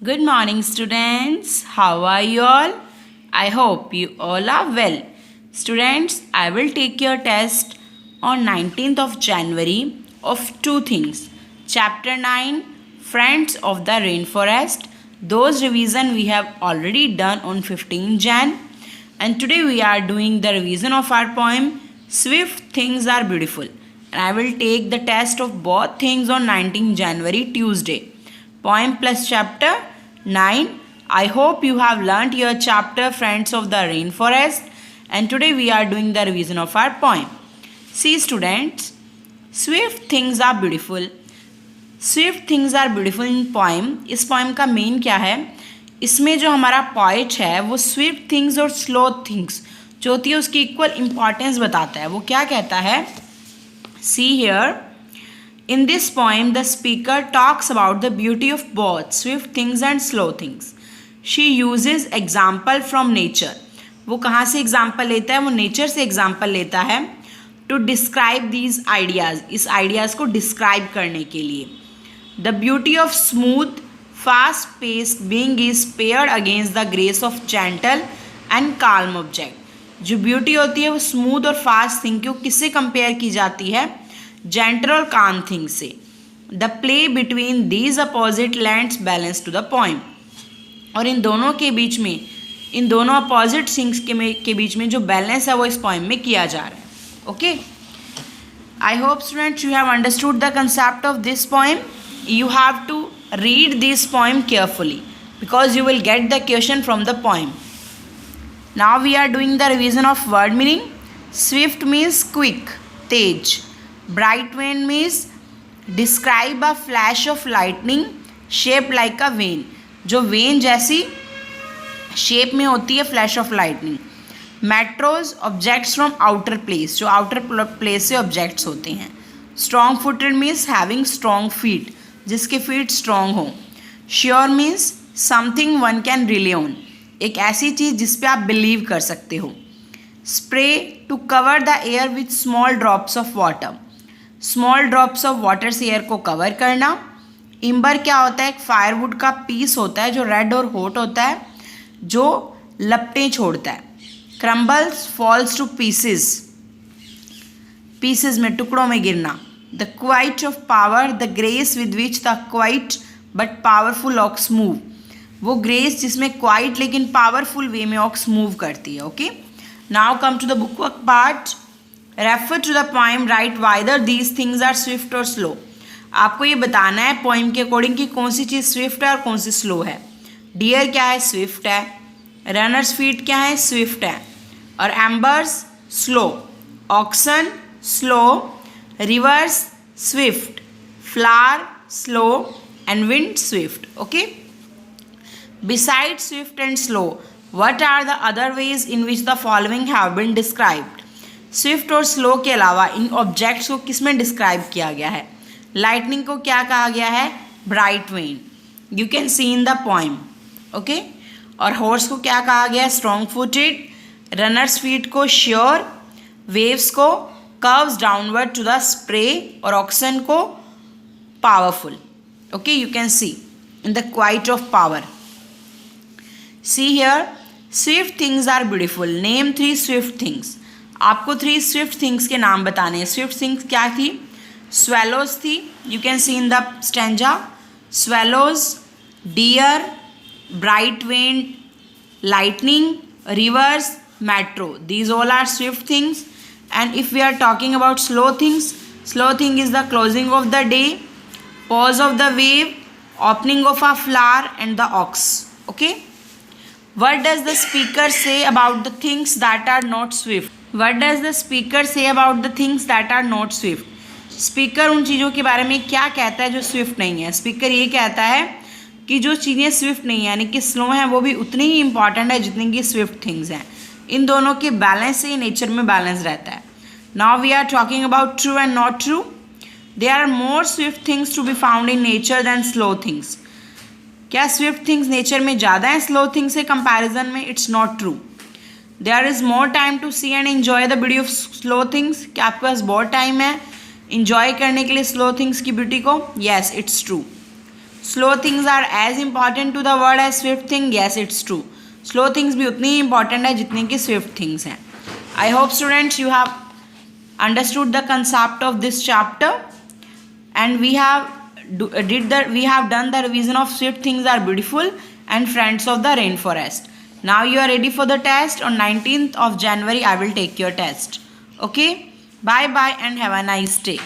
Good morning, students. How are you all? I hope you all are well. Students, I will take your test on 19th of January of two things. Chapter 9, Friends of the Rainforest. Those revision we have already done on 15 Jan. And today we are doing the revision of our poem, Swift Things Are Beautiful. And I will take the test of both things on 19 January, Tuesday. Poem plus chapter 9. I hope you have learnt your chapter Friends of the Rainforest, and today we are doing the revision of our poem. See students, swift things are beautiful. Swift things are beautiful in poem. इस poem का main क्या है? इसमें जो हमारा poet है वो Swift things और स्लो थिंग्स जो होती है उसकी इक्वल इम्पॉर्टेंस बताता है. वो क्या कहता है? See here. In this poem, the speaker talks about the beauty of both swift things and slow things. She uses example from nature. वो कहाँ से example लेता है? वो nature से example लेता है to describe these ideas. इस ideas को describe करने के लिए. The beauty of smooth, fast-paced being is paired against the grace of gentle and calm object. जो beauty होती है वो smooth और fast thing को किससे compare की जाती है? जेंटल और काम थिंग से. The play between these opposite lands balance to the poem. और इन दोनों के बीच में, इन दोनों अपोजिट थिंग्स के बीच में जो बैलेंस है वो इस पोइम में किया जा रहा है. Okay, I hope students you have understood the concept of this poem. You have to read this poem carefully because you will get the question from the poem. Now we are doing the revision of word meaning. Swift means quick, तेज. Bright vein means describe a flash of lightning shaped like a vein. जो when जैसी shape में होती है flash of lightning. Metros objects from outer place, जो outer place से objects होते हैं. Strong footed means having strong feet, जिसके फीट स्ट्रॉन्ग हो. Sure means something one can relay on, एक ऐसी चीज़ जिस पे आप बिलीव कर सकते हो. Spray to cover the air with small drops of water, small drops of water से एयर को कवर करना. इम्बर क्या होता है? एक फायरवुड का पीस होता है जो रेड और हॉट होता है, जो लपटें छोड़ता है. Crumbles falls to pieces, pieces में, टुकड़ों में गिरना. The quiet of power, the grace with which the quiet but powerful ox move, वो ग्रेस जिसमें क्वाइट लेकिन पावरफुल वे में ऑक्स मूव करती है. Okay, now come to the book work part. Refer to the poem, write whether these things are swift और slow. आपको ये बताना है पोइम के अकॉर्डिंग कि कौन सी चीज़ स्विफ्ट है और कौन सी स्लो है. डियर क्या है? स्विफ्ट है. रनर्स फीट क्या है? स्विफ्ट है. और embers slow. Oxen slow. Rivers swift. Flower slow and wind swift. Okay, beside swift and slow, what are the other ways in which the following have been described? Swift और slow के अलावा इन objects को किस में describe किया गया है? Lightning को क्या कहा गया है? Bright vein. You can see in the poem. Okay, और हॉर्स को क्या कहा गया है? Strong footed. रनर्स फीट को श्योर. वेव्स को curves downward to the spray. और ऑक्सन को powerful. Okay, you can see in the quiet of power. See here, swift things are beautiful. Name 3 swift things. आपको 3 swift things के नाम बताने हैं. Swift things क्या थी? Swallows थी. You can see in the stanza. Swallows, deer, bright wind, lightning, rivers, metro. These all are swift things. And if we are talking about slow things, slow thing is the closing of the day, pause of the wave, opening of a flower, and the ox. Okay. What does the speaker say about the things that are not swift? What does the speaker say about the things that are not swift? Speaker उन चीज़ों के बारे में क्या कहता है जो Swift नहीं है? स्पीकर ये कहता है कि जो चीज़ें स्विफ्ट नहीं है यानी कि स्लो हैं वो भी उतनी ही इंपॉर्टेंट है जितनी कि स्विफ्ट थिंग्स हैं. इन दोनों के बैलेंस से नेचर में बैलेंस रहता है. Now we are talking about true and not true. There are more swift things to be found in nature than slow things. क्या स्विफ्ट थिंग्स नेचर में ज़्यादा हैं स्लो थिंग्स से कंपैरिजन में? It's not true. There is more time to see and enjoy the beauty of slow things. क्या आपके पास बहुत time है इंजॉय करने के लिए स्लो थिंग्स की ब्यूटी को? Yes, it's true. Slow things are as important to the world as swift thing. Yes, it's true. Slow things भी उतनी ही इंपॉर्टेंट है जितनी कि स्विफ्ट थिंग्स हैं. आई hope students you have understood the concept of this chapter, and we have done the revision of swift things are beautiful and friends of the rainforest. Now you are ready for the test. On 19th of January I will take your test. Okay, bye bye and have a nice day.